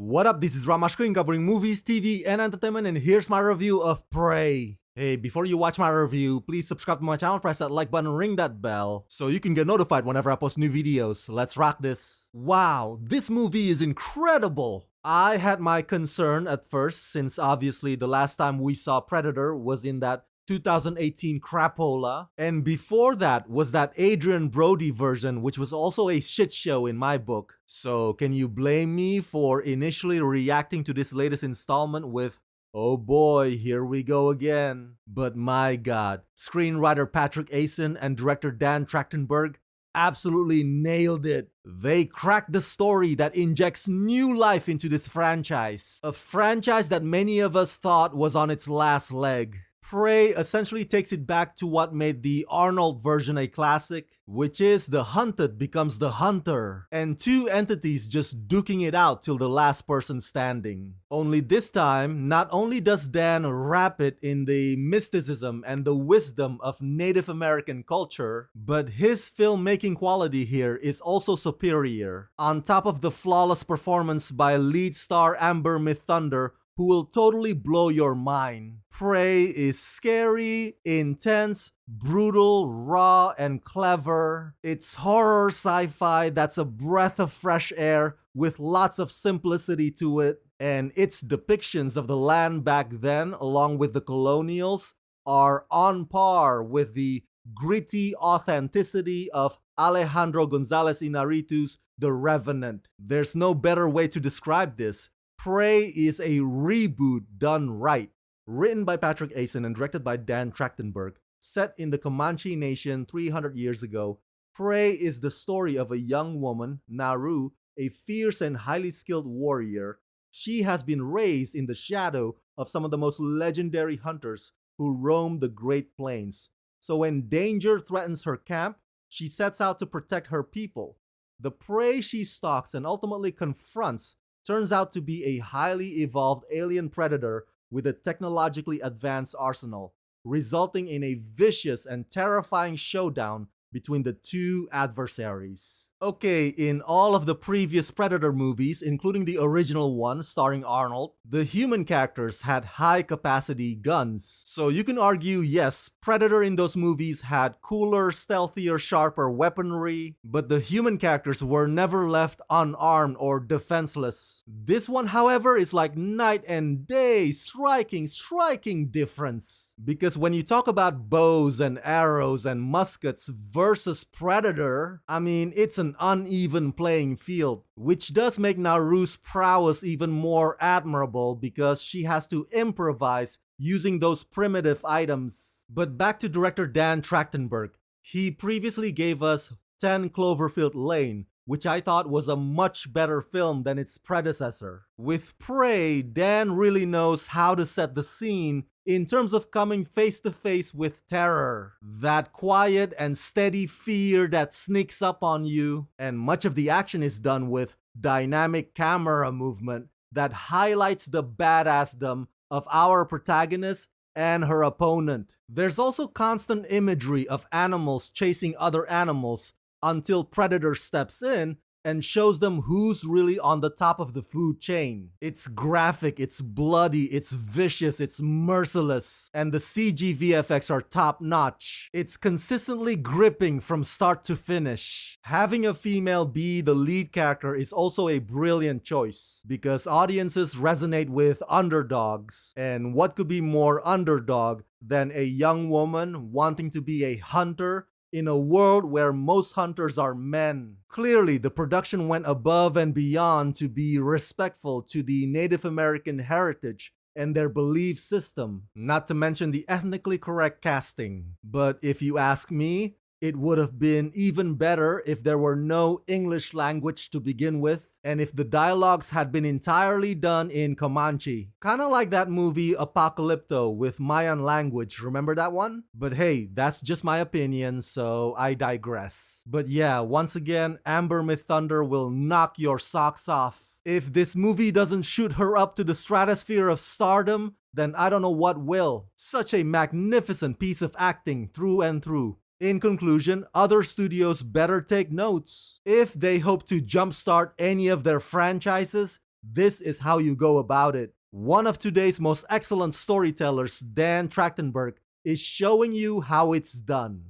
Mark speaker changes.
Speaker 1: What up, this is Ramashkin covering movies, TV, and entertainment, and here's my review of Prey. Hey, before you watch my review, please subscribe to my channel, press that like button, ring that bell, so you can get notified whenever I post new videos. Let's rock this. Wow, this movie is incredible! I had my concern at first, since obviously the last time we saw Predator was in that 2018 crapola, and before that was that Adrian Brody version, which was also a shit show in my book. So can you blame me for initially reacting to this latest installment with, oh boy, here we go again? But my god, screenwriter Patrick Asen and director Dan Trachtenberg absolutely nailed it. They cracked the story that injects new life into this franchise. A franchise that many of us thought was on its last leg. Prey essentially takes it back to what made the Arnold version a classic, which is the hunted becomes the hunter, and two entities just duking it out till the last person standing. Only this time, not only does Dan wrap it in the mysticism and the wisdom of Native American culture, but his filmmaking quality here is also superior. On top of the flawless performance by lead star Amber Thunder, who will totally blow your mind. Prey is scary, intense, brutal, raw, and clever. It's horror sci-fi that's a breath of fresh air with lots of simplicity to it, and its depictions of the land back then, along with the colonials, are on par with the gritty authenticity of Alejandro González Iñárritu's The Revenant. There's no better way to describe this. Prey is a reboot done right. Written by Patrick Asen and directed by Dan Trachtenberg, set in the Comanche Nation 300 years ago, Prey is the story of a young woman, Naru, a fierce and highly skilled warrior. She has been raised in the shadow of some of the most legendary hunters who roam the Great Plains. So when danger threatens her camp, she sets out to protect her people. The prey she stalks and ultimately confronts turns out to be a highly evolved alien predator with a technologically advanced arsenal, resulting in a vicious and terrifying showdown between the two adversaries. Okay, in all of the previous Predator movies, including the original one starring Arnold, the human characters had high-capacity guns. So you can argue, yes, Predator in those movies had cooler, stealthier, sharper weaponry, but the human characters were never left unarmed or defenseless. This one, however, is like night and day, striking difference. Because when you talk about bows and arrows and muskets versus Predator, I mean, it's an uneven playing field, which does make Naru's prowess even more admirable because she has to improvise using those primitive items. But back to director Dan Trachtenberg. He previously gave us 10 Cloverfield Lane, which I thought was a much better film than its predecessor. With Prey, Dan really knows how to set the scene in terms of coming face to face with terror. That quiet and steady fear that sneaks up on you, and much of the action is done with dynamic camera movement that highlights the badassdom of our protagonist and her opponent. There's also constant imagery of animals chasing other animals until Predator steps in and shows them who's really on the top of the food chain. It's graphic, it's bloody, it's vicious, it's merciless, and the CG VFX are top notch. It's consistently gripping from start to finish. Having a female be the lead character is also a brilliant choice because audiences resonate with underdogs, and what could be more underdog than a young woman wanting to be a hunter in a world where most hunters are men? Clearly, the production went above and beyond to be respectful to the Native American heritage and their belief system, not to mention the ethnically correct casting. But if you ask me, it would have been even better if there were no English language to begin with, and if the dialogues had been entirely done in Comanche. Kinda like that movie Apocalypto with Mayan language, remember that one? But hey, that's just my opinion, so I digress. But yeah, once again, Amber Thunder will knock your socks off. If this movie doesn't shoot her up to the stratosphere of stardom, then I don't know what will. Such a magnificent piece of acting through and through. In conclusion, other studios better take notes. If they hope to jumpstart any of their franchises, This is how you go about it. One of today's most excellent storytellers, Dan Trachtenberg, is showing you how it's done.